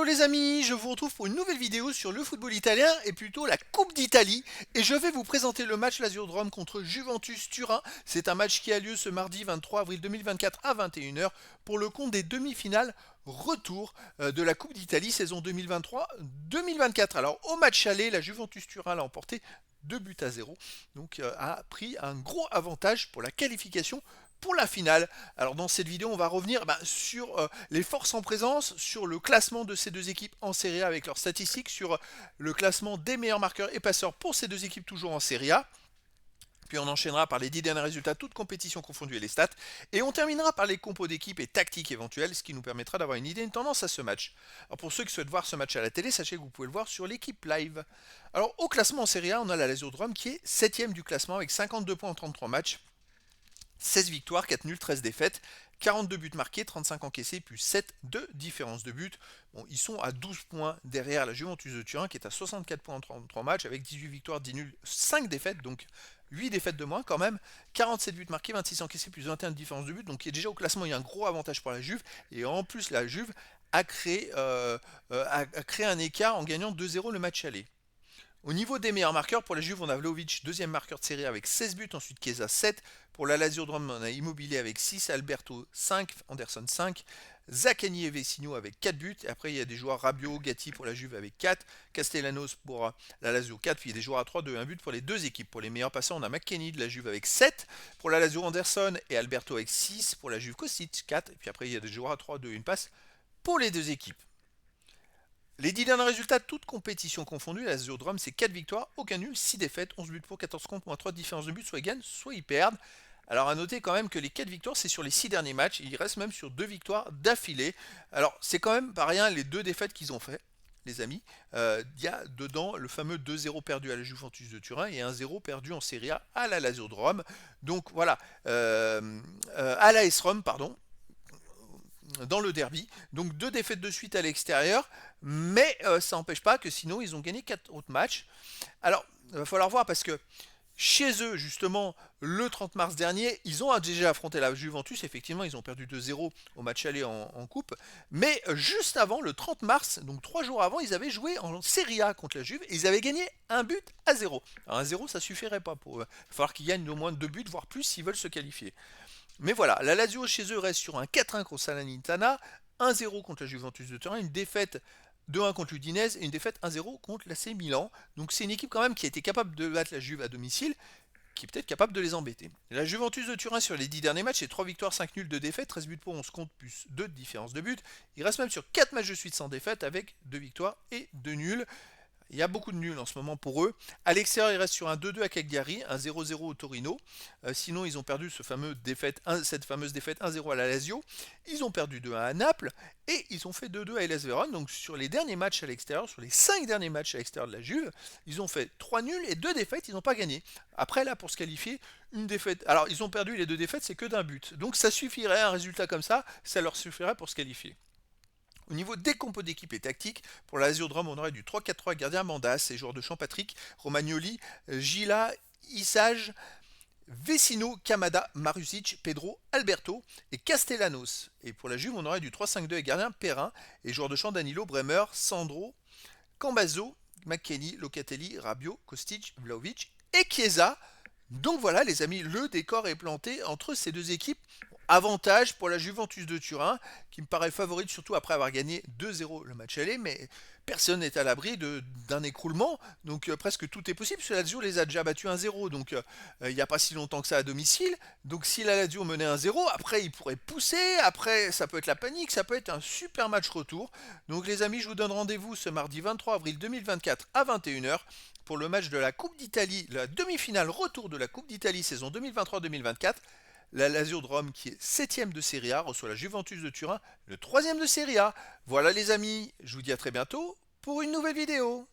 Hello les amis, je vous retrouve pour une nouvelle vidéo sur le football italien et plutôt la Coupe d'Italie et je vais vous présenter le match Lazio-Rome contre Juventus Turin. C'est un match qui a lieu ce mardi 23 avril 2024 à 21 h pour le compte des demi-finales retour de la Coupe d'Italie saison 2023-2024. Alors au match aller, la Juventus Turin l'a emporté 2 buts à 0, donc a pris un gros avantage pour la qualification pour la finale. Alors dans cette vidéo, on va revenir sur les forces en présence, sur le classement de ces deux équipes en Serie A avec leurs statistiques, sur le classement des meilleurs marqueurs et passeurs pour ces deux équipes toujours en Serie A. Puis on enchaînera par les 10 derniers résultats, toutes compétitions confondues et les stats. Et on terminera par les compos d'équipe et tactiques éventuelles, ce qui nous permettra d'avoir une idée, une tendance à ce match. Alors pour ceux qui souhaitent voir ce match à la télé, sachez que vous pouvez le voir sur l'équipe live. Alors au classement en Serie A, on a la Lazio-Rome qui est 7ème du classement avec 52 points en 33 matchs. 16 victoires, 4 nuls, 13 défaites, 42 buts marqués, 35 encaissés, plus 7 de différence de but. Bon, ils sont à 12 points derrière la Juventus de Turin qui est à 64 points en 33 matchs avec 18 victoires, 10 nuls, 5 défaites, donc 8 défaites de moins quand même, 47 buts marqués, 26 encaissés, plus 21 de différence de but. Donc déjà au classement, il y a un gros avantage pour la Juve. Et en plus, la Juve a créé un écart en gagnant 2-0 le match aller. Au niveau des meilleurs marqueurs, pour la Juve, on a Vlahovic, deuxième marqueur de série avec 16 buts, ensuite Chiesa 7. Pour la Lazio-Rome, on a Immobile avec 6, Alberto 5, Anderson 5, Zaccagni et Vecino avec 4 buts. Et après, il y a des joueurs Rabiot, Gatti pour la Juve avec 4, Castellanos pour la Lazio 4, puis il y a des joueurs à 3, 2 1 but pour les deux équipes. Pour les meilleurs passeurs, on a McKennie de la Juve avec 7, pour la Lazio Anderson et Alberto avec 6, pour la Juve Kostic 4, et puis après, il y a des joueurs à 3, 2 1 passe pour les deux équipes. Les 10 derniers résultats, toutes compétitions confondues, la Lazio-Rome, c'est 4 victoires, aucun nul, 6 défaites, 11 buts pour, 14 contre, moins 3 de différence de but, soit ils gagnent, soit ils perdent. Alors à noter quand même que les 4 victoires, c'est sur les 6 derniers matchs, il reste même sur 2 victoires d'affilée. Alors c'est quand même pas rien les 2 défaites qu'ils ont fait, les amis. Il y a dedans le fameux 2-0 perdu à la Juventus de Turin et 1-0 perdu en Serie A à la Lazio-Rome. Donc voilà, à la S-Rome, pardon, dans le derby. Donc 2 défaites de suite à l'extérieur, mais ça n'empêche pas que sinon ils ont gagné 4 autres matchs. Alors, il va falloir voir parce que chez eux, justement, le 30 mars dernier, ils ont déjà affronté la Juventus. Effectivement, ils ont perdu 2-0 au match aller en coupe. Mais juste avant, le 30 mars, donc 3 jours avant, ils avaient joué en Serie A contre la Juve et ils avaient gagné 1 but à 0. Alors 1-0, ça suffirait pas pour. Il va falloir qu'ils gagnent au moins 2 buts, voire plus, s'ils veulent se qualifier. Mais voilà, la Lazio chez eux reste sur un 4-1 contre Salernitana, 1-0 contre la Juventus de Turin, une défaite 2-1 contre l'Udinese et une défaite 1-0 contre l'AC Milan. Donc c'est une équipe quand même qui a été capable de battre la Juve à domicile, qui est peut-être capable de les embêter. La Juventus de Turin sur les 10 derniers matchs, c'est 3 victoires, 5 nuls, 2 défaites, 13 buts pour 11 contre plus 2 de différence de but. Il reste même sur 4 matchs de suite sans défaite avec 2 victoires et 2 nuls. Il y a beaucoup de nuls en ce moment pour eux. À l'extérieur, ils restent sur un 2-2 à Cagliari, un 0-0 au Torino. Sinon, ils ont perdu cette fameuse défaite 1-0 à la Lazio. Ils ont perdu 2-1 à Naples et ils ont fait 2-2 à Hellas Vérone. Donc sur les derniers matchs à l'extérieur, sur les 5 derniers matchs à l'extérieur de la Juve, ils ont fait 3 nuls et 2 défaites, ils n'ont pas gagné. Après là, pour se qualifier, une défaite. Alors ils ont perdu les 2 défaites, c'est que d'un but. Donc ça suffirait, un résultat comme ça leur suffirait pour se qualifier. Au niveau des compos d'équipe et tactique, pour la Lazio-Rome, on aurait du 3-4-3 gardien Mandas et joueurs de champ Patrick, Romagnoli, Gila, Isage, Vecino, Kamada, Marusic, Pedro, Alberto et Castellanos. Et pour la Juve, on aurait du 3-5-2 et gardien Perrin et joueurs de champ Danilo, Bremer, Sandro, Cambazo, McKennie, Locatelli, Rabiot, Kostic, Vlahovic et Chiesa. Donc voilà les amis, le décor est planté entre ces deux équipes. Avantage pour la Juventus de Turin, qui me paraît favorite surtout après avoir gagné 2-0 le match aller, mais personne n'est à l'abri d'un écroulement, donc presque tout est possible, parce que la Lazio les a déjà battus 1-0, donc il n'y a pas si longtemps que ça à domicile, donc si la Lazio menait 1-0, après ils pourraient pousser, après ça peut être la panique, ça peut être un super match retour. Donc les amis, je vous donne rendez-vous ce mardi 23 avril 2024 à 21 h pour le match de la Coupe d'Italie, la demi-finale retour de la Coupe d'Italie saison 2023-2024. La Lazio-Rome qui est 7ème de Serie A reçoit la Juventus de Turin, le 3ème de Serie A. Voilà les amis, je vous dis à très bientôt pour une nouvelle vidéo.